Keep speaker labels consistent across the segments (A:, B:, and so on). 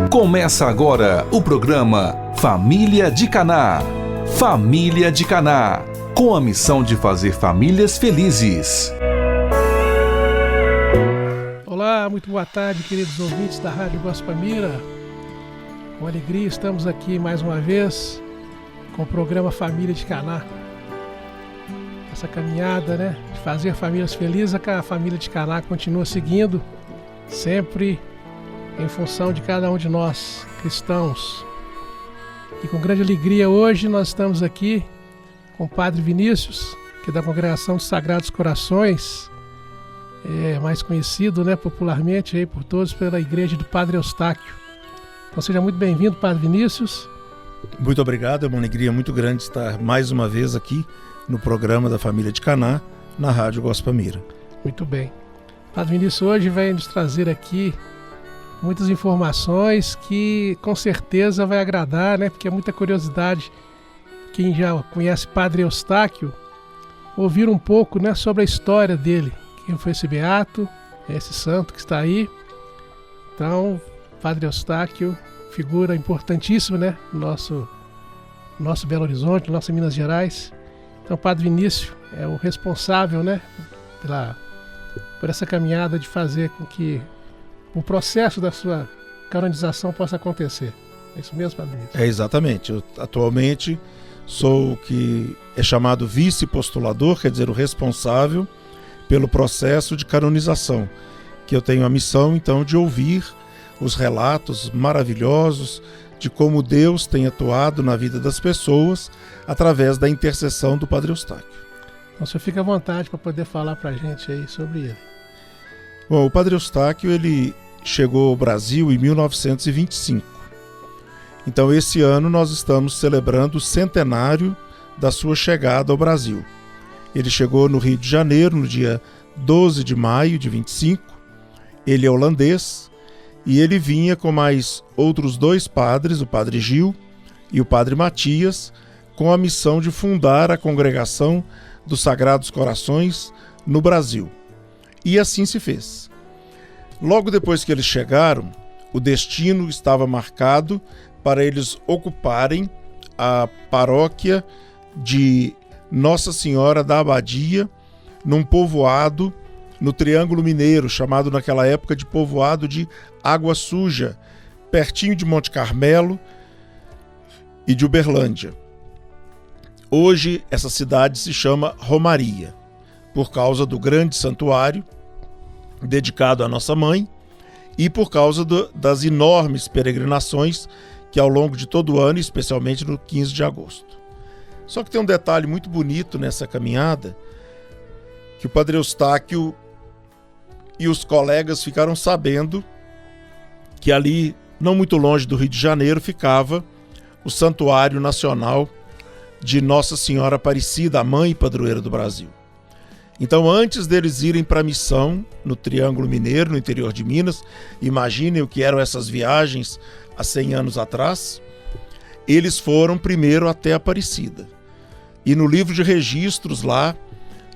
A: Começa agora o programa Família de Caná. Família de Caná, com a missão de fazer famílias felizes.
B: Olá, muito boa tarde, queridos ouvintes da Rádio Gospel Mira. Com alegria estamos aqui mais uma vez com o programa Família de Caná. Essa caminhada, de fazer famílias felizes, a família de Caná continua seguindo, sempre em função de cada um de nós, cristãos. E com grande alegria hoje nós estamos aqui com o Padre Vinícius, que é da Congregação dos Sagrados Corações, mais conhecido popularmente aí por todos pela Igreja do Padre Eustáquio. Então seja muito bem-vindo, Padre Vinícius.
C: Muito obrigado, é uma alegria muito grande estar mais uma vez aqui no programa da Família de Caná, na Rádio Gospel Mira.
B: Muito bem. Padre Vinícius hoje vai nos trazer aqui muitas informações que com certeza vai agradar, porque é muita curiosidade. Quem já conhece Padre Eustáquio, ouvir um pouco sobre a história dele. Quem foi esse beato, esse santo que está aí. Então, Padre Eustáquio, figura importantíssima no nosso Belo Horizonte, nossa Minas Gerais. Então, Padre Vinícius é o responsável por essa caminhada de fazer com que o processo da sua canonização possa acontecer. É isso mesmo, Padre Vinícius?
C: É exatamente. Eu atualmente sou o que é chamado vice-postulador, quer dizer, o responsável pelo processo de canonização, que eu tenho a missão, então, de ouvir os relatos maravilhosos de como Deus tem atuado na vida das pessoas através da intercessão do Padre Eustáquio.
B: Então, você fica à vontade para poder falar para a gente aí sobre ele.
C: Bom, o Padre Eustáquio, ele chegou ao Brasil em 1925. Então, esse ano nós estamos celebrando o centenário da sua chegada ao Brasil. Ele chegou no Rio de Janeiro no dia 12 de maio de 25. Ele é holandês e ele vinha com mais outros dois padres, o Padre Gil e o Padre Matias, com a missão de fundar a Congregação dos Sagrados Corações no Brasil. E assim se fez. Logo depois que eles chegaram, o destino estava marcado para eles ocuparem a paróquia de Nossa Senhora da Abadia, num povoado no Triângulo Mineiro, chamado naquela época de povoado de Água Suja, pertinho de Monte Carmelo e de Uberlândia. Hoje essa cidade se chama Romaria, por causa do grande santuário dedicado à Nossa Mãe e por causa das enormes peregrinações que ao longo de todo o ano, especialmente no 15 de agosto. Só que tem um detalhe muito bonito nessa caminhada, que o Padre Eustáquio e os colegas ficaram sabendo que ali, não muito longe do Rio de Janeiro, ficava o Santuário Nacional de Nossa Senhora Aparecida, a mãe e padroeira do Brasil. Então, antes deles irem para a missão no Triângulo Mineiro, no interior de Minas, imaginem o que eram essas viagens há 100 anos atrás, eles foram primeiro até Aparecida. E no livro de registros lá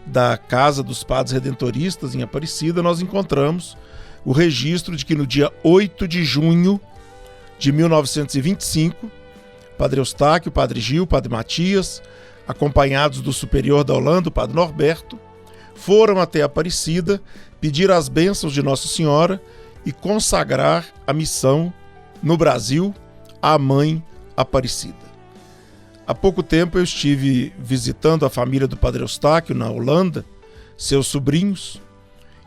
C: da Casa dos Padres Redentoristas em Aparecida, nós encontramos o registro de que no dia 8 de junho de 1925, Padre Eustáquio, Padre Gil, Padre Matias, acompanhados do superior da Holanda, o Padre Norberto, foram até Aparecida pedir as bênçãos de Nossa Senhora e consagrar a missão no Brasil à Mãe Aparecida. Há pouco tempo eu estive visitando a família do Padre Eustáquio na Holanda, seus sobrinhos,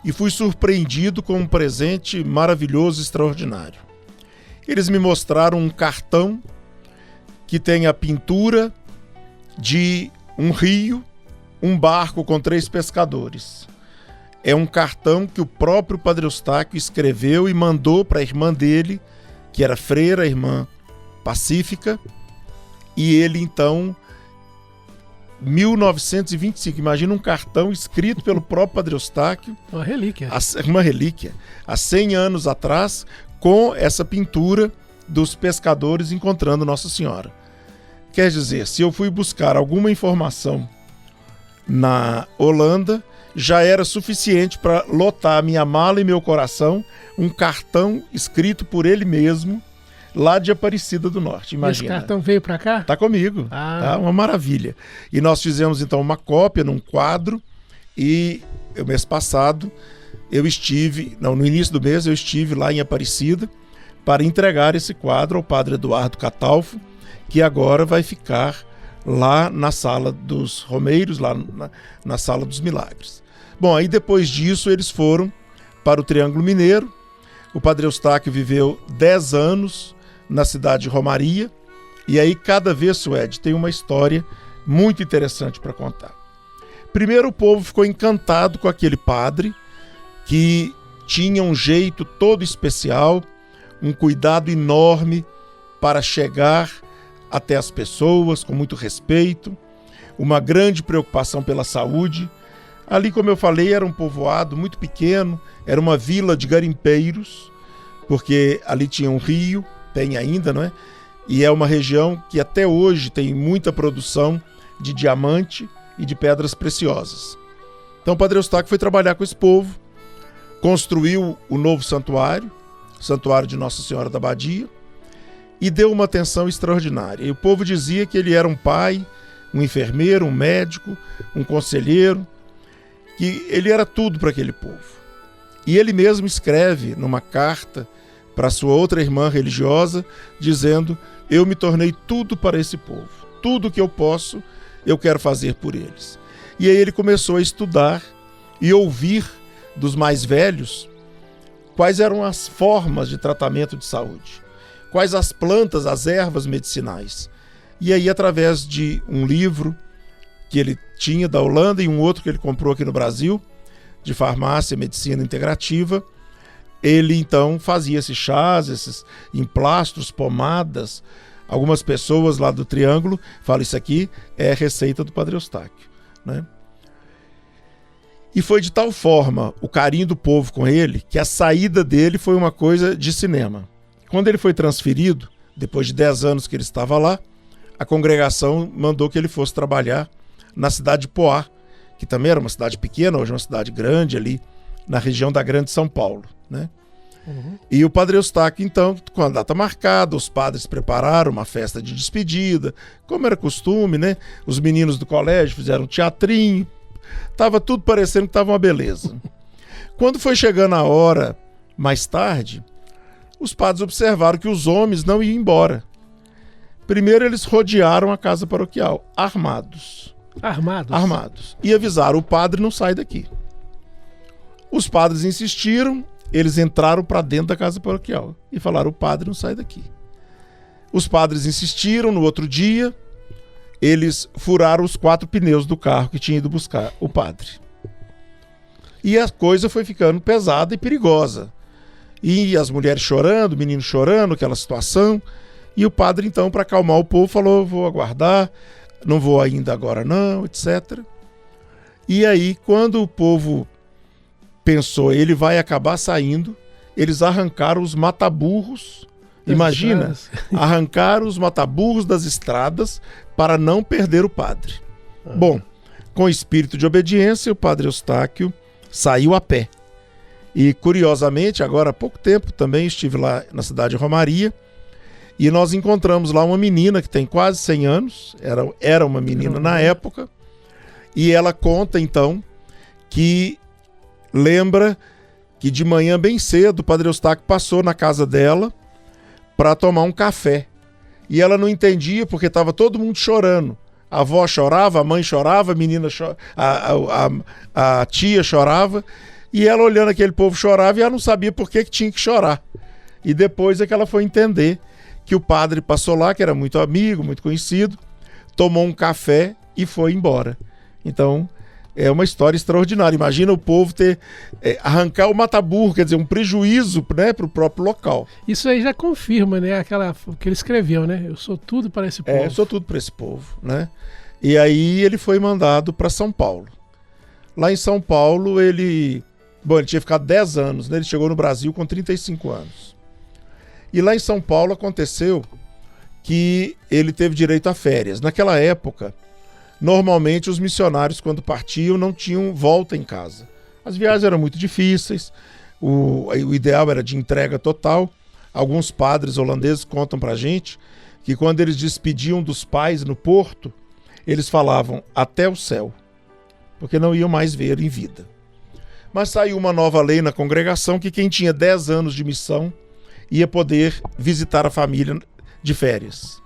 C: e fui surpreendido com um presente maravilhoso e extraordinário. Eles me mostraram um cartão que tem a pintura de um rio, um barco com 3 pescadores. É um cartão que o próprio Padre Eustáquio escreveu e mandou para a irmã dele, que era freira, a irmã Pacífica, e ele então, 1925, imagina um cartão escrito pelo próprio Padre Eustáquio.
B: Uma relíquia.
C: Uma relíquia. Há 100 anos atrás, com essa pintura dos pescadores encontrando Nossa Senhora. Quer dizer, se eu fui buscar alguma informação na Holanda, já era suficiente para lotar minha mala e meu coração, um cartão escrito por ele mesmo, lá de Aparecida do Norte, imagina.
B: Esse cartão veio para cá?
C: Tá comigo, tá uma maravilha. E nós fizemos então uma cópia num quadro e o mês passado no início do mês eu estive lá em Aparecida para entregar esse quadro ao padre Eduardo Catalfo, que agora vai ficar lá na Sala dos Romeiros, lá na Sala dos Milagres. Bom, aí depois disso eles foram para o Triângulo Mineiro. O padre Eustáquio viveu 10 anos na cidade de Romaria, e aí cada vez, Suede, tem uma história muito interessante para contar. Primeiro, o povo ficou encantado com aquele padre que tinha um jeito todo especial, um cuidado enorme para chegar até as pessoas com muito respeito, uma grande preocupação pela saúde. Ali, como eu falei, era um povoado muito pequeno, era uma vila de garimpeiros, porque ali tinha um rio, tem ainda, não é? E é uma região que até hoje tem muita produção de diamante e de pedras preciosas. Então o padre Eustáquio foi trabalhar com esse povo, construiu o novo santuário, o santuário de Nossa Senhora da Abadia, e deu uma atenção extraordinária. E o povo dizia que ele era um pai, um enfermeiro, um médico, um conselheiro, que ele era tudo para aquele povo. E ele mesmo escreve numa carta para sua outra irmã religiosa, dizendo: eu me tornei tudo para esse povo, tudo que eu posso, eu quero fazer por eles. E aí ele começou a estudar e ouvir dos mais velhos quais eram as formas de tratamento de saúde, quais as plantas, as ervas medicinais. E aí, através de um livro que ele tinha da Holanda e um outro que ele comprou aqui no Brasil, de farmácia e medicina integrativa, ele então fazia esses chás, esses emplastros, pomadas. Algumas pessoas lá do Triângulo falam: isso aqui é receita do padre Eustáquio, né? E foi de tal forma o carinho do povo com ele, que a saída dele foi uma coisa de cinema. Quando ele foi transferido, depois de 10 anos que ele estava lá, a congregação mandou que ele fosse trabalhar na cidade de Poá, que também era uma cidade pequena, hoje é uma cidade grande ali, na região da Grande São Paulo, né? Uhum. E o padre Eustáquio, então, com a data marcada, os padres prepararam uma festa de despedida, como era costume, né? Os meninos do colégio fizeram um teatrinho, tava tudo parecendo que tava uma beleza. Quando foi chegando a hora, mais tarde, os padres observaram que os homens não iam embora. Primeiro eles rodearam a casa paroquial, armados. Armados. E avisaram: o padre não sai daqui. Os padres insistiram, eles entraram para dentro da casa paroquial e falaram: o padre não sai daqui. Os padres insistiram. No outro dia, eles furaram os 4 pneus do carro que tinha ido buscar o padre. E a coisa foi ficando pesada e perigosa. E as mulheres chorando, o menino chorando, aquela situação. E o padre, então, para acalmar o povo, falou: vou aguardar, não vou ainda agora não, etc. E aí, quando o povo pensou, ele vai acabar saindo, eles arrancaram os mataburros. Imagina, arrancaram os mataburros das estradas para não perder o padre. Bom, com espírito de obediência, o padre Eustáquio saiu a pé. E, curiosamente, agora há pouco tempo, também estive lá na cidade de Romaria, e nós encontramos lá uma menina que tem quase 100 anos, era uma menina na época, e ela conta, então, que lembra que de manhã bem cedo o padre Eustáquio passou na casa dela para tomar um café. E ela não entendia porque estava todo mundo chorando. A avó chorava, a mãe chorava, a menina a tia chorava, e ela olhando aquele povo chorava e ela não sabia por que tinha que chorar. E depois é que ela foi entender que o padre passou lá, que era muito amigo, muito conhecido, tomou um café e foi embora. Então, é uma história extraordinária. Imagina o povo arrancar o mataburro, quer dizer, um prejuízo, né, para o próprio local.
B: Isso aí já confirma, né, o que ele escreveu, né? Eu sou tudo para esse povo.
C: Eu sou tudo para esse povo, né? E aí ele foi mandado para São Paulo. Lá em São Paulo ele tinha ficado 10 anos, né? Ele chegou no Brasil com 35 anos. E lá em São Paulo aconteceu que ele teve direito a férias. Naquela época, normalmente os missionários, quando partiam, não tinham volta em casa. As viagens eram muito difíceis, o ideal era de entrega total. Alguns padres holandeses contam pra gente que quando eles despediam dos pais no porto, eles falavam até o céu, porque não iam mais ver em vida. Mas saiu uma nova lei na congregação que quem tinha 10 anos de missão ia poder visitar a família de férias.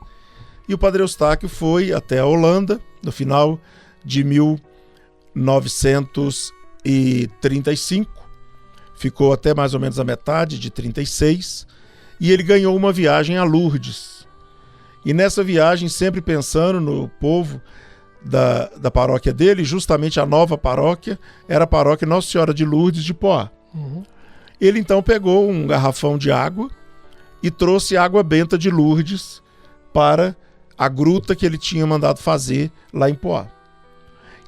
C: E o Padre Eustáquio foi até a Holanda no final de 1935, ficou até mais ou menos a metade de 36, e ele ganhou uma viagem a Lourdes. E nessa viagem, sempre pensando no povo da paróquia dele, justamente a nova paróquia era a paróquia Nossa Senhora de Lourdes de Poá. Ele então pegou um garrafão de água e trouxe água benta de Lourdes para a gruta que ele tinha mandado fazer lá em Poá.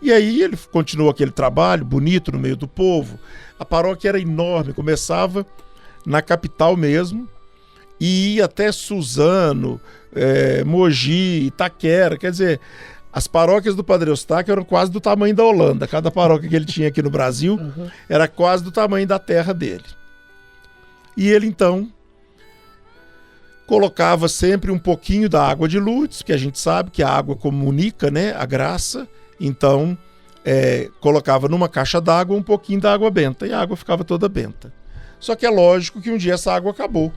C: E aí ele continuou aquele trabalho bonito no meio do povo. A paróquia era enorme, começava na capital mesmo e ia até Suzano, Mogi, Itaquera. Quer dizer, as paróquias do Padre Eustáquio eram quase do tamanho da Holanda. Cada paróquia que ele tinha aqui no Brasil era quase do tamanho da terra dele. E ele então colocava sempre um pouquinho da água de Lourdes, que a gente sabe que a água comunica, né, a graça. Então colocava numa caixa d'água um pouquinho da água benta e a água ficava toda benta. Só que é lógico que um dia essa água acabou.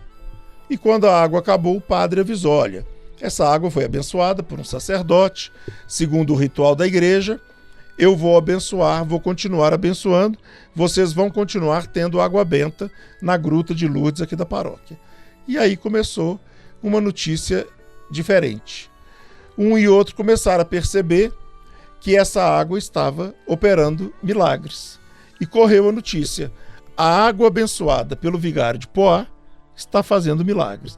C: E quando a água acabou, o padre avisou: olha, essa água foi abençoada por um sacerdote, segundo o ritual da igreja, eu vou abençoar, vou continuar abençoando, vocês vão continuar tendo água benta na gruta de Lourdes aqui da paróquia. E aí começou uma notícia diferente. Um e outro começaram a perceber que essa água estava operando milagres. E correu a notícia: a água abençoada pelo vigário de Poá está fazendo milagres.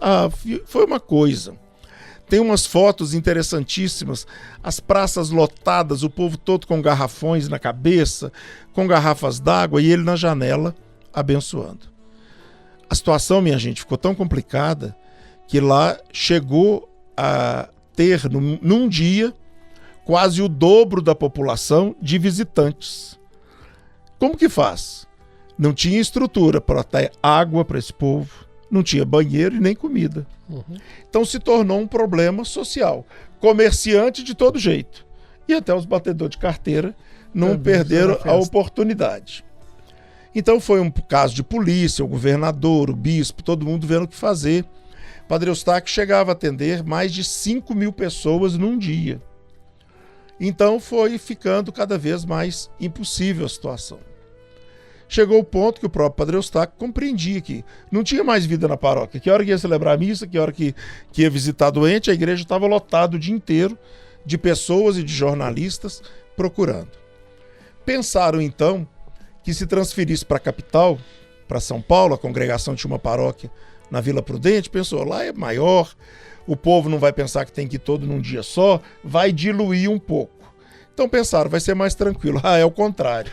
C: Foi uma coisa. Tem umas fotos interessantíssimas, as praças lotadas, o povo todo com garrafões na cabeça, com garrafas d'água e ele na janela abençoando. A situação, minha gente, ficou tão complicada que lá chegou a ter, num dia, quase o dobro da população de visitantes. Como que faz? Não tinha estrutura para ter água para esse povo, não tinha banheiro e nem comida. Então se tornou um problema social. Comerciante de todo jeito. E até os batedores de carteira não perderam a oportunidade. Então foi um caso de polícia, o governador, o bispo, todo mundo vendo o que fazer. Padre Eustáquio chegava a atender mais de 5.000 pessoas num dia. Então foi ficando cada vez mais impossível a situação. Chegou o ponto que o próprio Padre Eustáquio compreendia que não tinha mais vida na paróquia. Que hora que ia celebrar a missa, que hora que ia visitar doente, a igreja estava lotada o dia inteiro de pessoas e de jornalistas procurando. Pensaram então que se transferisse para a capital, para São Paulo, a congregação tinha uma paróquia na Vila Prudente, pensou, lá é maior, o povo não vai pensar que tem que ir todo num dia só, vai diluir um pouco. Então pensaram, vai ser mais tranquilo. É o contrário.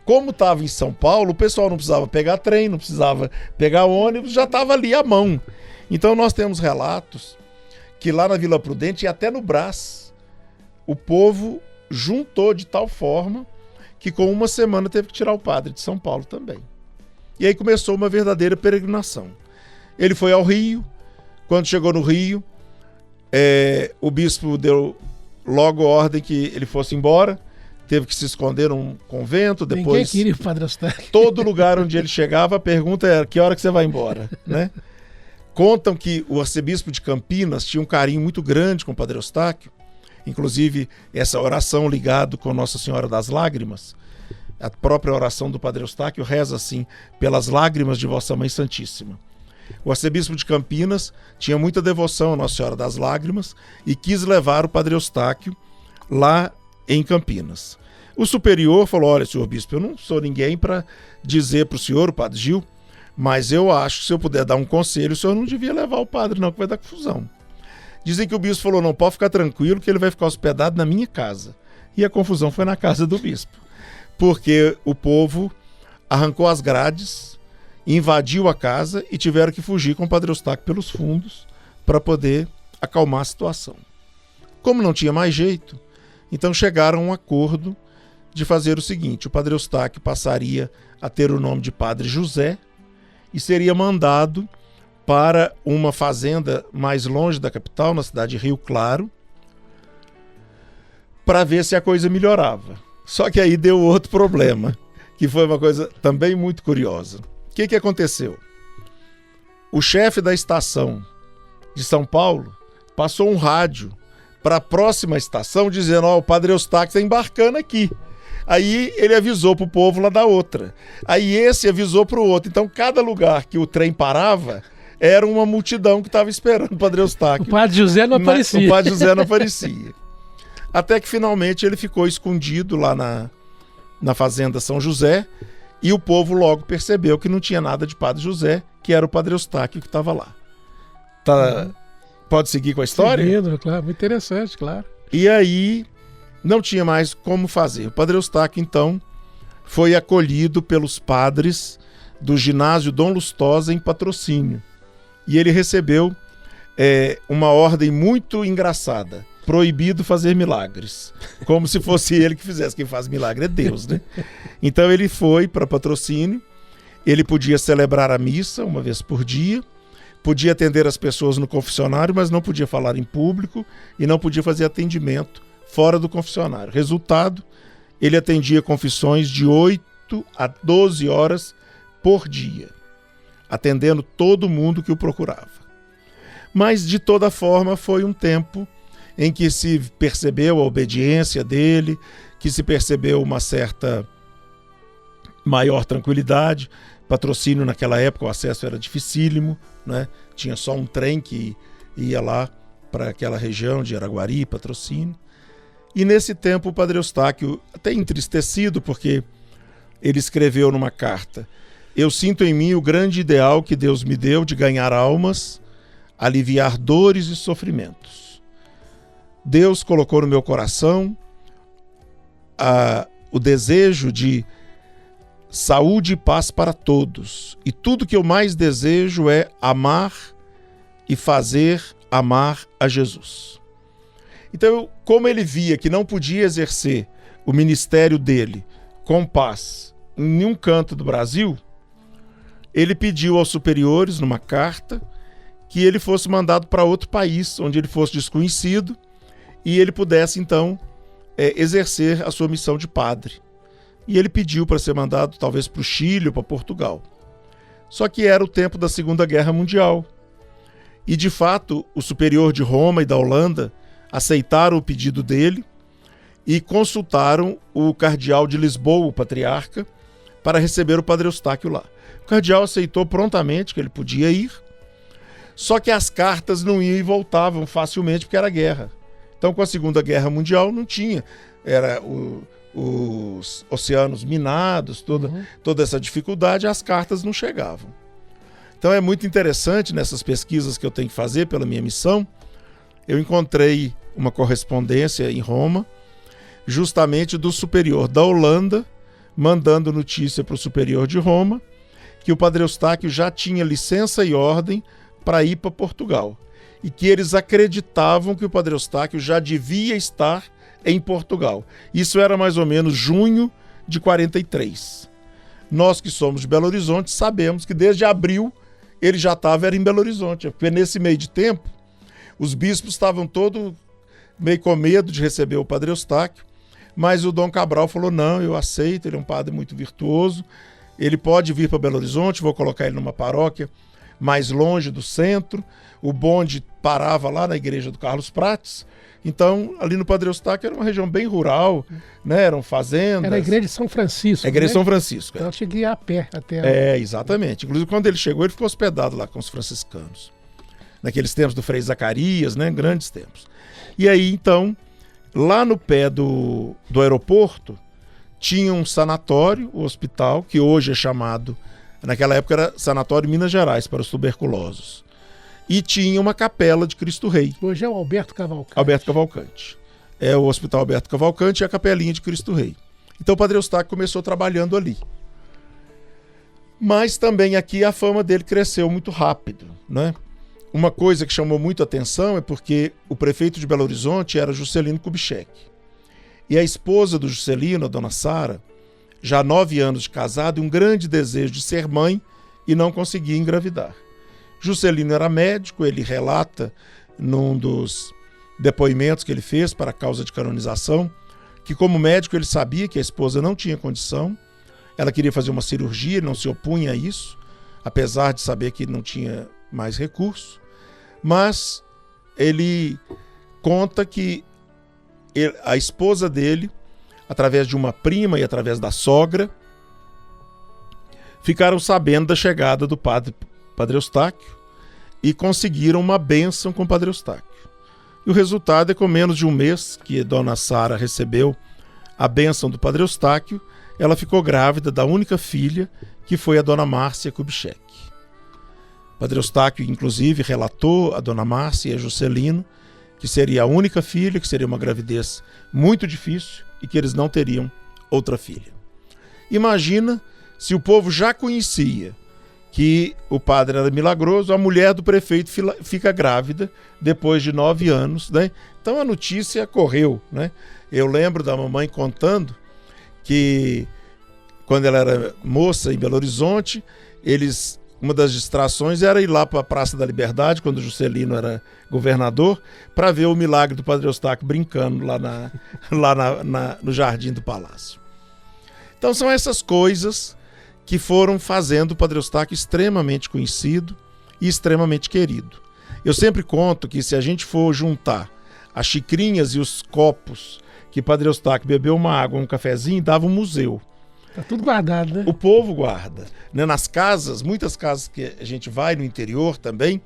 C: Como estava em São Paulo, o pessoal não precisava pegar trem, não precisava pegar ônibus, já estava ali à mão. Então nós temos relatos que lá na Vila Prudente e até no Brás, o povo juntou de tal forma que com uma semana teve que tirar o padre de São Paulo também. E aí começou uma verdadeira peregrinação. Ele foi ao Rio, quando chegou no Rio, o bispo deu logo ordem que ele fosse embora, teve que se esconder num convento, depois...
B: Ninguém queria o Padre Eustáquio.
C: Todo lugar onde ele chegava, a pergunta era, que hora que você vai embora? Né? Contam que o arcebispo de Campinas tinha um carinho muito grande com o Padre Eustáquio, inclusive essa oração ligada com Nossa Senhora das Lágrimas, a própria oração do Padre Eustáquio reza assim, pelas lágrimas de Vossa Mãe Santíssima. O arcebispo de Campinas tinha muita devoção a Nossa Senhora das Lágrimas e quis levar o Padre Eustáquio lá em Campinas. O superior falou, olha, senhor bispo, eu não sou ninguém para dizer para o senhor, o padre Gil, mas eu acho que se eu puder dar um conselho, o senhor não devia levar o padre não, que vai dar confusão. Dizem que o bispo falou, não, pode ficar tranquilo que ele vai ficar hospedado na minha casa. E a confusão foi na casa do bispo, porque o povo arrancou as grades, invadiu a casa e tiveram que fugir com o Padre Eustáquio pelos fundos para poder acalmar a situação. Como não tinha mais jeito, então chegaram a um acordo de fazer o seguinte, o Padre Eustáquio passaria a ter o nome de Padre José e seria mandado para uma fazenda mais longe da capital, na cidade de Rio Claro, para ver se a coisa melhorava. Só que aí deu outro problema, que foi uma coisa também muito curiosa. O que aconteceu? O chefe da estação de São Paulo passou um rádio para a próxima estação dizendo: o Padre Eustáquio está embarcando aqui. Aí ele avisou para o povo lá da outra. Aí esse avisou para o outro. Então cada lugar que o trem parava era uma multidão que estava esperando o Padre Eustáquio.
B: O Padre José não aparecia.
C: O Padre José não aparecia. Até que finalmente ele ficou escondido lá na fazenda São José, e o povo logo percebeu que não tinha nada de Padre José, que era o Padre Eustáquio que estava lá. Pode seguir com a história?
B: Seguindo, claro, muito interessante, claro.
C: E aí não tinha mais como fazer. O Padre Eustáquio, então, foi acolhido pelos padres do ginásio Dom Lustosa em Patrocínio. E ele recebeu uma ordem muito engraçada: proibido fazer milagres. Como se fosse ele que fizesse. Quem faz milagre é Deus, né? Então ele foi para Patrocínio. Ele podia celebrar a missa uma vez por dia, podia atender as pessoas no confessionário, mas não podia falar em público e não podia fazer atendimento fora do confessionário. Resultado, ele atendia confissões de 8 a 12 horas por dia, atendendo todo mundo que o procurava. Mas, de toda forma, foi um tempo em que se percebeu a obediência dele, que se percebeu uma certa maior tranquilidade. Patrocínio, naquela época, o acesso era dificílimo, né? Tinha só um trem que ia lá para aquela região de Araguari, Patrocínio. E nesse tempo o Padre Eustáquio, até entristecido, porque ele escreveu numa carta: eu sinto em mim o grande ideal que Deus me deu de ganhar almas, aliviar dores e sofrimentos. Deus colocou no meu coração o desejo de saúde e paz para todos. E tudo que eu mais desejo é amar e fazer amar a Jesus. Então, como ele via que não podia exercer o ministério dele com paz em nenhum canto do Brasil, ele pediu aos superiores, numa carta, que ele fosse mandado para outro país, onde ele fosse desconhecido, e ele pudesse, então, exercer a sua missão de padre. E ele pediu para ser mandado, talvez, para o Chile ou para Portugal. Só que era o tempo da Segunda Guerra Mundial. E, de fato, o superior de Roma e da Holanda aceitaram o pedido dele e consultaram o cardeal de Lisboa, o patriarca, para receber o Padre Eustáquio lá. O cardeal aceitou prontamente que ele podia ir, só que as cartas não iam e voltavam facilmente porque era guerra. Então, com a Segunda Guerra Mundial, não tinha. Era os oceanos minados, toda essa dificuldade, as cartas não chegavam. Então é muito interessante nessas pesquisas que eu tenho que fazer pela minha missão. Eu encontrei uma correspondência em Roma, justamente do superior da Holanda, mandando notícia para o superior de Roma, que o Padre Eustáquio já tinha licença e ordem para ir para Portugal. E que eles acreditavam que o Padre Eustáquio já devia estar em Portugal. Isso era mais ou menos junho de 43. Nós que somos de Belo Horizonte sabemos que desde abril ele já estava em Belo Horizonte, porque nesse meio de tempo os bispos estavam todos meio com medo de receber o Padre Eustáquio, mas o Dom Cabral falou: não, eu aceito, ele é um padre muito virtuoso, ele pode vir para Belo Horizonte, vou colocar ele numa paróquia mais longe do centro. O bonde parava lá na igreja do Carlos Prates. Então, ali no Padre Eustáquio era uma região bem rural, né? Eram fazendas.
B: Era a igreja de São Francisco.
C: A igreja de São Francisco.
B: Então, tinha que ir a pé até.
C: Exatamente. Inclusive, quando ele chegou, ele ficou hospedado lá com os franciscanos. Naqueles tempos do Frei Zacarias, né? Grandes tempos. E aí, então, lá no pé do aeroporto, tinha um sanatório, o hospital, que hoje é chamado, naquela época era Sanatório Minas Gerais, para os tuberculosos. E tinha uma capela de Cristo Rei.
B: Hoje é o Alberto Cavalcante.
C: Alberto Cavalcante. É o Hospital Alberto Cavalcante e a capelinha de Cristo Rei. Então o Padre Eustáquio começou trabalhando ali. Mas também aqui a fama dele cresceu muito rápido, né? Uma coisa que chamou muito atenção é porque o prefeito de Belo Horizonte era Juscelino Kubitschek. E a esposa do Juscelino, a dona Sara, já 9 anos de casado e um grande desejo de ser mãe e não conseguia engravidar. Juscelino era médico, ele relata num dos depoimentos que ele fez para a causa de canonização, que como médico ele sabia que a esposa não tinha condição, ela queria fazer uma cirurgia, ele não se opunha a isso, apesar de saber que não tinha mais recurso, mas ele conta que a esposa dele, através de uma prima e através da sogra, ficaram sabendo da chegada do padre Eustáquio e conseguiram uma bênção com o padre Eustáquio. E o resultado é que, com menos de um mês que Dona Sara recebeu a bênção do padre Eustáquio, ela ficou grávida da única filha, que foi a Dona Márcia Kubitschek. O padre Eustáquio, inclusive, relatou a Dona Márcia e a Juscelino que seria a única filha, que seria uma gravidez muito difícil e que eles não teriam outra filha. Imagina se o povo já conhecia que o padre era milagroso, a mulher do prefeito fica grávida depois de 9 anos, né? Então a notícia correu, né? Eu lembro da mamãe contando que quando ela era moça em Belo Horizonte, uma das distrações era ir lá para a Praça da Liberdade, quando o Juscelino era governador, para ver o milagre do padre Eustáquio brincando lá no jardim do palácio. Então são essas coisas que foram fazendo o padre Eustáquio extremamente conhecido e extremamente querido. Eu sempre conto que se a gente for juntar as xicrinhas e os copos que o padre Eustáquio bebeu uma água, um cafezinho, dava um museu.
B: Tá tudo guardado, né?
C: O povo guarda. Nas casas, muitas casas que a gente vai no interior também,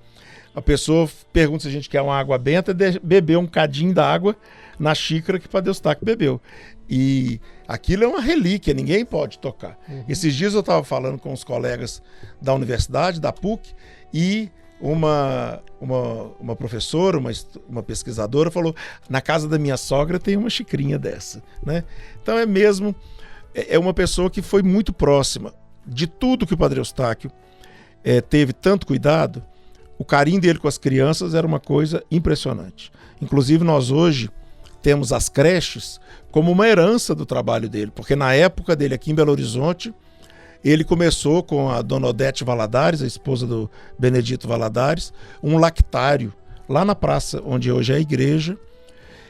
C: a pessoa pergunta se a gente quer uma água benta, beber um cadinho da água na xícara que o padre Eustáquio bebeu. E aquilo é uma relíquia, ninguém pode tocar. Uhum. Esses dias eu estava falando com os colegas da universidade, da PUC, e uma professora, uma pesquisadora falou: na casa da minha sogra tem uma xicrinha dessa, né? Então é uma pessoa que foi muito próxima de tudo que o padre Eustáquio teve tanto cuidado. O carinho dele com as crianças era uma coisa impressionante. Inclusive nós hoje temos as creches como uma herança do trabalho dele, porque na época dele aqui em Belo Horizonte, ele começou com a dona Odete Valadares, a esposa do Benedito Valadares, um lactário lá na praça onde hoje é a igreja,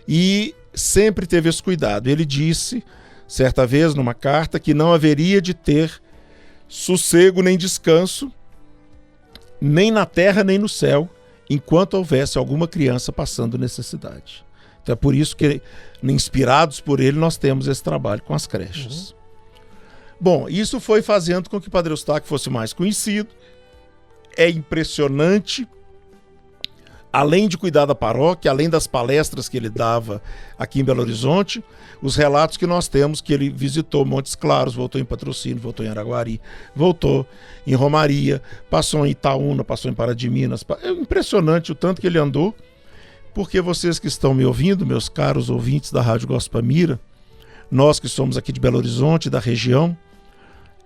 C: e sempre teve esse cuidado. Ele disse certa vez numa carta que não haveria de ter sossego nem descanso, nem na terra nem no céu, enquanto houvesse alguma criança passando necessidade. Então é por isso que, inspirados por ele, nós temos esse trabalho com as creches. Uhum. Bom, isso foi fazendo com que o padre Eustáquio fosse mais conhecido. É impressionante, além de cuidar da paróquia, além das palestras que ele dava aqui em Belo Horizonte, os relatos que nós temos que ele visitou Montes Claros, voltou em Patrocínio, voltou em Araguari, voltou em Romaria, passou em Itaúna, passou em Pará de Minas. É impressionante o tanto que ele andou, porque vocês que estão me ouvindo, meus caros ouvintes da Rádio Gospel Mira, nós que somos aqui de Belo Horizonte, da região,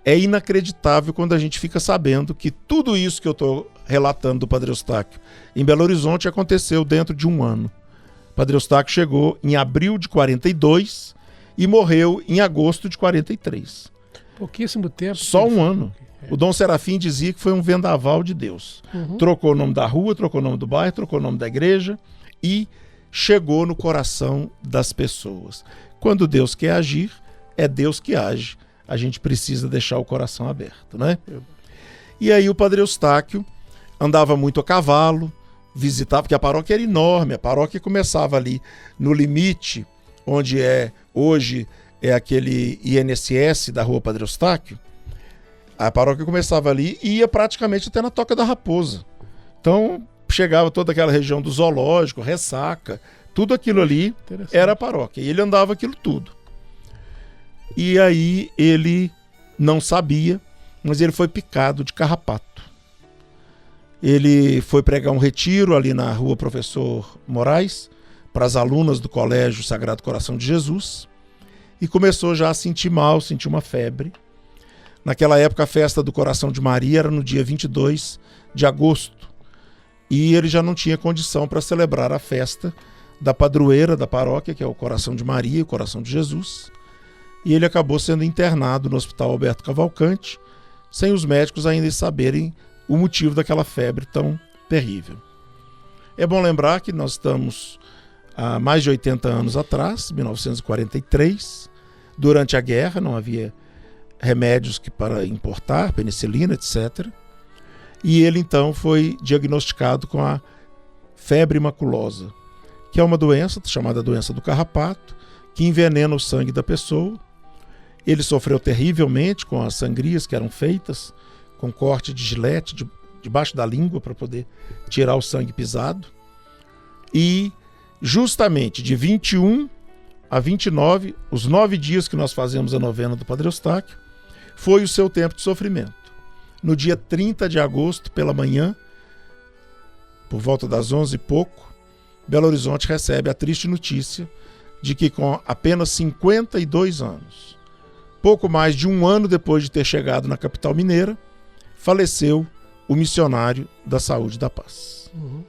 C: é inacreditável quando a gente fica sabendo que tudo isso que eu estou relatando do padre Eustáquio em Belo Horizonte aconteceu dentro de um ano. O padre Eustáquio chegou em abril de 42 e morreu em agosto de 43.
B: Pouquíssimo tempo.
C: Só um ano. O Dom Serafim dizia que foi um vendaval de Deus. Uhum. Trocou o nome da rua, trocou o nome do bairro, trocou o nome da igreja e chegou no coração das pessoas. Quando Deus quer agir, é Deus que age. A gente precisa deixar o coração aberto, né? E aí o padre Eustáquio andava muito a cavalo, visitava, porque a paróquia era enorme, a paróquia começava ali no limite, onde hoje é aquele INSS da rua Padre Eustáquio. A paróquia começava ali e ia praticamente até na Toca da Raposa. Então chegava toda aquela região do zoológico, Ressaca, tudo aquilo ali era a paróquia, e ele andava aquilo tudo. E aí ele não sabia, mas ele foi picado de carrapato. Ele foi pregar um retiro ali na rua Professor Moraes, para as alunas do Colégio Sagrado Coração de Jesus, e começou já a sentir mal, sentir uma febre. Naquela época a festa do Coração de Maria era no dia 22 de agosto, e ele já não tinha condição para celebrar a festa da padroeira da paróquia, que é o Coração de Maria e o Coração de Jesus. E ele acabou sendo internado no Hospital Alberto Cavalcante, sem os médicos ainda saberem o motivo daquela febre tão terrível. É bom lembrar que nós estamos há mais de 80 anos atrás, 1943, durante a guerra, não havia remédios para importar, penicilina, etc. E ele então foi diagnosticado com a febre maculosa, que é uma doença chamada doença do carrapato, que envenena o sangue da pessoa. Ele sofreu terrivelmente com as sangrias que eram feitas, com corte de gilete debaixo da língua para poder tirar o sangue pisado. E justamente de 21 a 29, os 9 dias que nós fazemos a novena do Padre Eustáquio, foi o seu tempo de sofrimento. No dia 30 de agosto, pela manhã, por volta das 11 e pouco, Belo Horizonte recebe a triste notícia de que com apenas 52 anos, pouco mais de um ano depois de ter chegado na capital mineira, faleceu o missionário da Saúde e da Paz.
B: Uhum.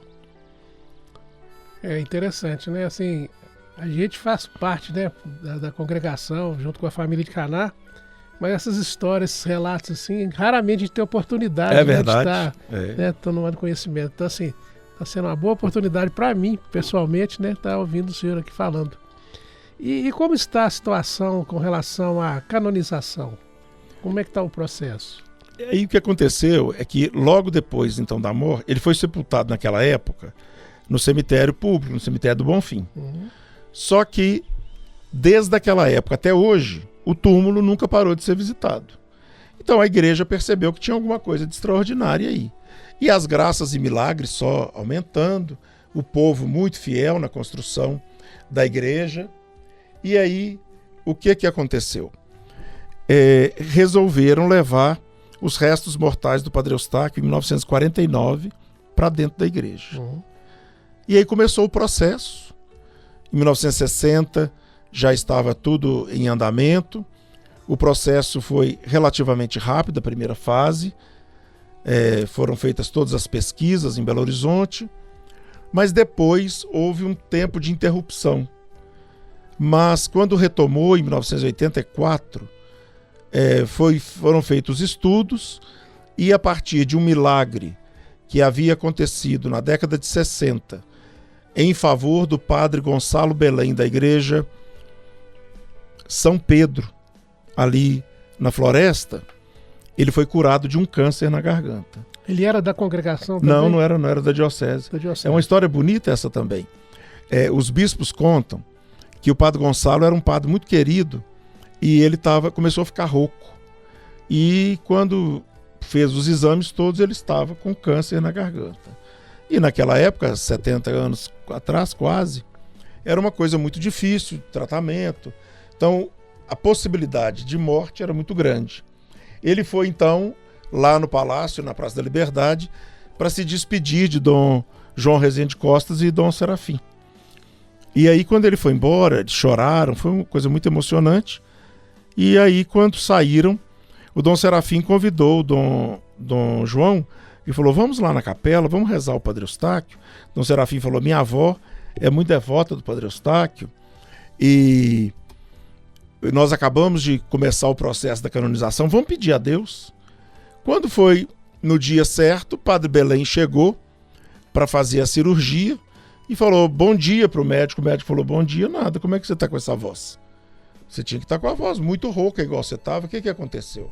B: É interessante, né? Assim, a gente faz parte, né, da congregação, junto com a família de Caná, mas essas histórias, esses relatos, assim, raramente a gente tem oportunidade,
C: de
B: estar tomando conhecimento. Então, assim, está sendo uma boa oportunidade para mim, pessoalmente, né, estar ouvindo o senhor aqui falando. E como está a situação com relação à canonização? Como é que está o processo?
C: E aí o que aconteceu é que logo depois, então, da morte, ele foi sepultado naquela época no cemitério público, no cemitério do Bonfim.
B: Uhum.
C: Só que, desde aquela época até hoje, o túmulo nunca parou de ser visitado. Então a igreja percebeu que tinha alguma coisa de extraordinária aí. E as graças e milagres só aumentando, o povo muito fiel na construção da igreja. E aí, o que aconteceu? Resolveram levar os restos mortais do Padre Eustáquio em 1949 para dentro da igreja.
B: Uhum.
C: E aí começou o processo. Em 1960 já estava tudo em andamento. O processo foi relativamente rápido, a primeira fase. Foram feitas todas as pesquisas em Belo Horizonte. Mas depois houve um tempo de interrupção. Mas quando retomou, em 1984, foram feitos estudos e a partir de um milagre que havia acontecido na década de 60 em favor do padre Gonçalo Belém da igreja São Pedro, ali na Floresta, ele foi curado de um câncer na garganta.
B: Ele era da congregação também?
C: Não era da diocese. É uma história bonita essa também. Os bispos contam que o padre Gonçalo era um padre muito querido e ele começou a ficar rouco. E quando fez os exames todos, ele estava com câncer na garganta. E naquela época, 70 anos atrás quase, era uma coisa muito difícil, tratamento. Então, a possibilidade de morte era muito grande. Ele foi, então, lá no Palácio, na Praça da Liberdade, para se despedir de Dom João Rezende Costas e Dom Serafim. E aí, quando ele foi embora, eles choraram, foi uma coisa muito emocionante. E aí, quando saíram, o Dom Serafim convidou o Dom João e falou, vamos lá na capela, vamos rezar o Padre Eustáquio. Dom Serafim falou, minha avó é muito devota do Padre Eustáquio e nós acabamos de começar o processo da canonização, vamos pedir a Deus. Quando foi no dia certo, o Padre Belém chegou para fazer a cirurgia e falou bom dia para o médico falou, bom dia nada, como é que você está com essa voz? Você tinha que estar com a voz muito rouca igual você estava, o que aconteceu?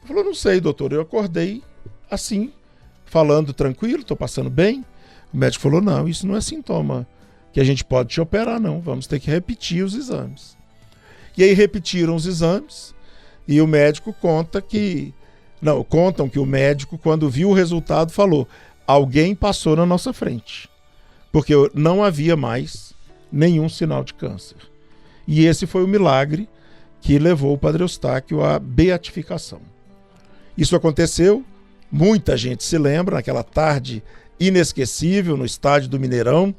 C: Ele falou, não sei, doutor, eu acordei assim, falando tranquilo, estou passando bem. O médico falou, não, isso não é sintoma que a gente pode te operar, não, vamos ter que repetir os exames. E aí repetiram os exames e o médico contam que o médico, quando viu o resultado, falou, alguém passou na nossa frente, porque não havia mais nenhum sinal de câncer. E esse foi o milagre que levou o Padre Eustáquio à beatificação. Isso aconteceu, muita gente se lembra, naquela tarde inesquecível no estádio do Mineirão,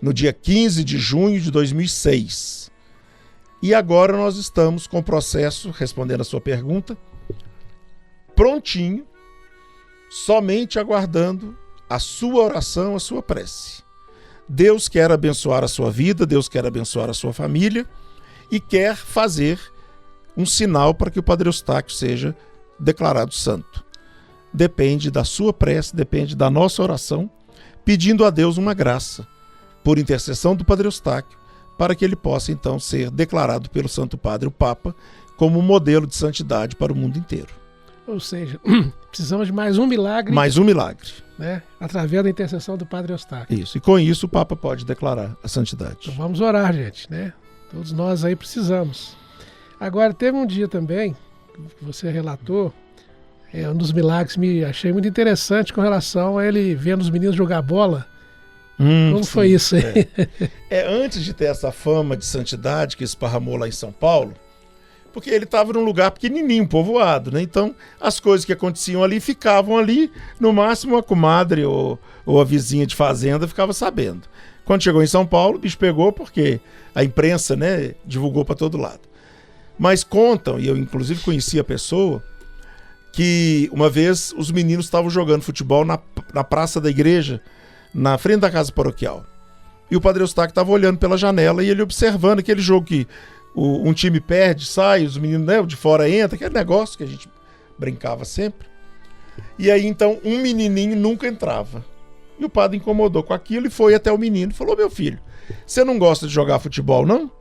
C: no dia 15 de junho de 2006. E agora nós estamos com o processo, respondendo a sua pergunta, prontinho, somente aguardando a sua oração, a sua prece. Deus quer abençoar a sua vida, Deus quer abençoar a sua família e quer fazer um sinal para que o Padre Eustáquio seja declarado santo. depende da sua prece, depende da nossa oração, pedindo a Deus uma graça, por intercessão do Padre Eustáquio, para que ele possa então ser declarado pelo Santo Padre, o Papa, como um modelo de santidade para o mundo inteiro.
B: Ou seja, precisamos de mais um milagre.
C: Mais um milagre.
B: Né? Através da intercessão do Padre Eustáquio.
C: Isso. E com isso o Papa pode declarar a santidade.
B: Então vamos orar, gente, né? Todos nós aí precisamos. Agora, teve um dia também, que você relatou, um dos milagres me achei muito interessante com relação a ele vendo os meninos jogar bola. Como
C: sim,
B: foi isso aí?
C: Antes de ter essa fama de santidade que esparramou lá em São Paulo, porque ele estava num lugar pequenininho, povoado, né? Então as coisas que aconteciam ali ficavam ali, no máximo a comadre ou a vizinha de fazenda ficava sabendo. Quando chegou em São Paulo, o bicho pegou porque a imprensa, né, divulgou para todo lado. Mas contam, e eu inclusive conheci a pessoa, que uma vez os meninos estavam jogando futebol na praça da igreja, na frente da casa paroquial. E o Padre Eustáquio estava olhando pela janela e ele observando aquele jogo que um time perde, sai, os meninos, né, de fora entra, aquele negócio que a gente brincava sempre. E aí então um menininho nunca entrava. E o padre incomodou com aquilo e foi até o menino e falou: meu filho, você não gosta de jogar futebol, não?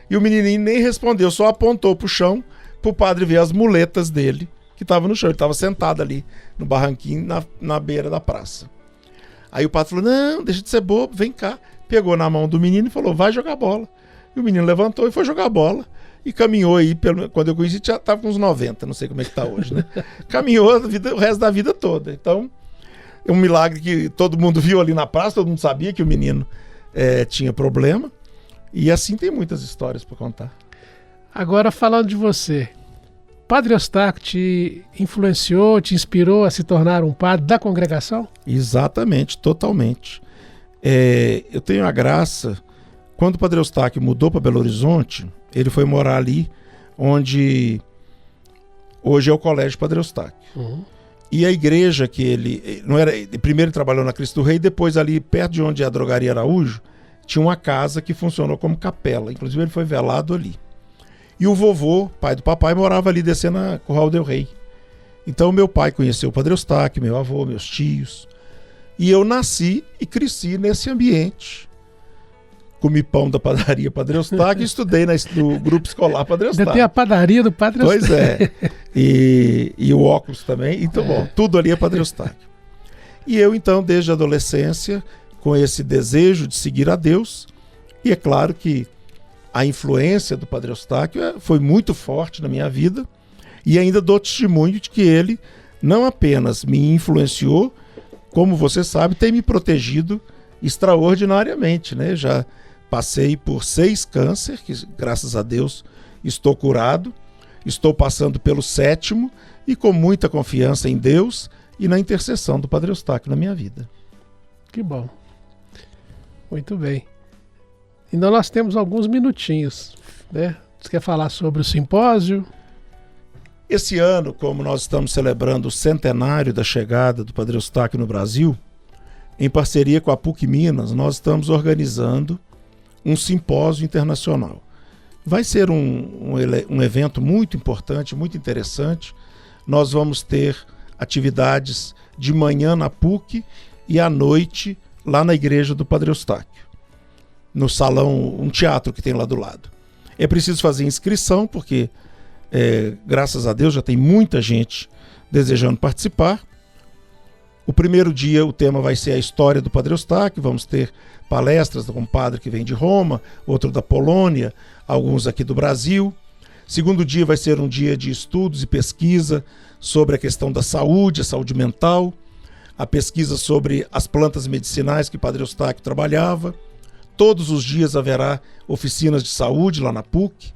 C: E o menininho nem respondeu, só apontou pro chão pro padre ver as muletas dele que estavam no chão. Ele estava sentado ali no barranquinho na beira da praça. Aí o padre falou: não, deixa de ser bobo, vem cá. Pegou na mão do menino e falou: vai jogar bola. E o menino levantou e foi jogar bola. E caminhou aí, quando eu conheci, já estava com uns 90, não sei como é que está hoje, né? Caminhou o resto da vida toda. Então, é um milagre que todo mundo viu ali na praça, todo mundo sabia que o menino tinha problema. E assim tem muitas histórias para contar.
B: Agora, falando de você, Padre Eustáquio te influenciou, te inspirou a se tornar um padre da congregação?
C: Exatamente, totalmente. Eu tenho a graça, quando o Padre Eustáquio mudou para Belo Horizonte, ele foi morar ali onde hoje é o Colégio Padre Eustáquio.
B: Uhum.
C: E a igreja que ele... primeiro ele trabalhou na Cristo do Rei, depois ali perto de onde é a Drogaria Araújo, tinha uma casa que funcionou como capela. Inclusive ele foi velado ali. E o vovô, pai do papai, morava ali descendo a Curral del Rei. Então meu pai conheceu o Padre Eustáquio, meu avô, meus tios. E eu nasci e cresci nesse ambiente. Comi pão da padaria Padre Eustáquio e estudei no grupo escolar Padre Eustáquio.
B: Ainda tem a padaria do Padre Eustáquio.
C: Pois é. E o óculos também. Então, bom, tudo ali é Padre Eustáquio. E eu, então, desde a adolescência, com esse desejo de seguir a Deus, e é claro que a influência do Padre Eustáquio foi muito forte na minha vida, e ainda dou testemunho de que ele não apenas me influenciou, como você sabe, tem me protegido extraordinariamente, né? Já passei por 6 cânceres, que graças a Deus estou curado, estou passando pelo 7º e com muita confiança em Deus e na intercessão do Padre Eustáquio na minha vida.
B: Que bom. Muito bem. Então nós temos alguns minutinhos, né? Você quer falar sobre o simpósio?
C: Esse ano, como nós estamos celebrando o centenário da chegada do Padre Eustáquio no Brasil, em parceria com a PUC Minas, nós estamos organizando um simpósio internacional. Vai ser um evento muito importante, muito interessante. Nós vamos ter atividades de manhã na PUC e à noite lá na igreja do Padre Eustáquio, no salão, um teatro que tem lá do lado. É preciso fazer inscrição, porque graças a Deus já tem muita gente desejando participar. O primeiro dia o tema vai ser a história do Padre Eustáquio, vamos ter palestras com um padre que vem de Roma, outro da Polônia, alguns aqui do Brasil. Segundo dia vai ser um dia de estudos e pesquisa sobre a questão da saúde, a saúde mental, a pesquisa sobre as plantas medicinais que o Padre Eustáquio trabalhava. Todos os dias haverá oficinas de saúde lá na PUC.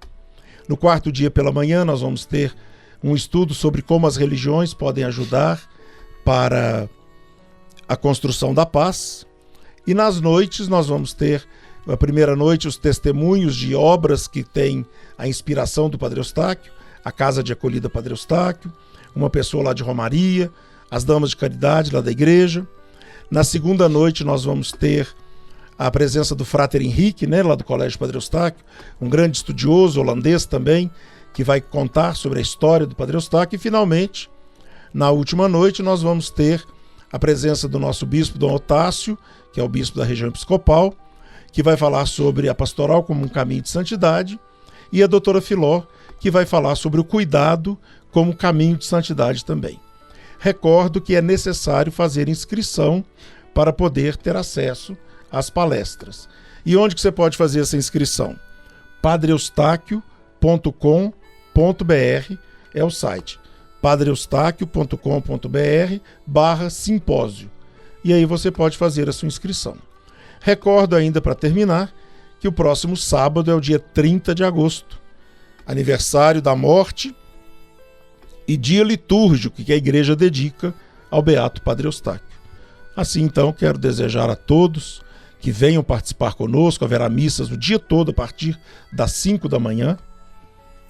C: No quarto dia pela manhã nós vamos ter um estudo sobre como as religiões podem ajudar para a construção da paz. E nas noites nós vamos ter, a primeira noite, os testemunhos de obras que têm a inspiração do Padre Eustáquio, a Casa de Acolhida Padre Eustáquio, uma pessoa lá de Romaria, as damas de caridade lá da igreja. Na segunda noite nós vamos ter a presença do Frater Henrique, né, lá do Colégio Padre Eustáquio, um grande estudioso holandês também, que vai contar sobre a história do Padre Eustáquio. E finalmente Na última noite nós vamos ter a presença do nosso bispo Dom Otácio, que é o bispo da região episcopal, que vai falar sobre a pastoral como um caminho de santidade, e a doutora Filó, que vai falar sobre o cuidado como caminho de santidade também. Recordo que é necessário fazer inscrição para poder ter acesso às palestras. E onde que você pode fazer essa inscrição? padreeustáquio.com.br é o site. padreeustáquio.com.br/simpósio. E aí você pode fazer a sua inscrição. Recordo ainda, para terminar, que o próximo sábado é o dia 30 de agosto, aniversário da morte e dia litúrgico que a igreja dedica ao Beato Padre Eustáquio. Assim, então, quero desejar a todos que venham participar conosco. Haverá missas o dia todo a partir das 5 da manhã.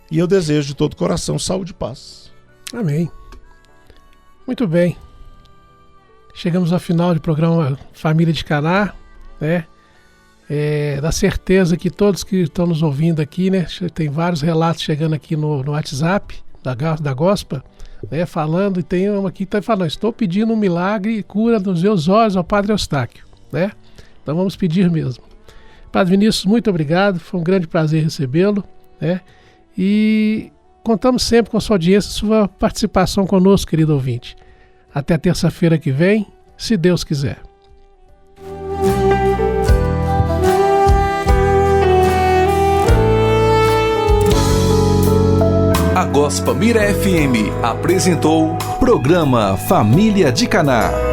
C: E eu desejo de todo coração saúde e paz.
B: Amém. Muito bem. Chegamos ao final do programa Família de Caná, né? Da certeza que todos que estão nos ouvindo aqui, né? Tem vários relatos chegando aqui no WhatsApp da Gospa, né? Falando, e tem uma aqui que está falando: estou pedindo um milagre e cura dos meus olhos ao Padre Eustáquio, né? Então vamos pedir mesmo. Padre Vinícius, muito obrigado, foi um grande prazer recebê-lo, né? E contamos sempre com a sua audiência, sua participação conosco, querido ouvinte. Até terça-feira que vem, se Deus quiser.
A: A Gospa Mira FM apresentou Programa Família de Caná.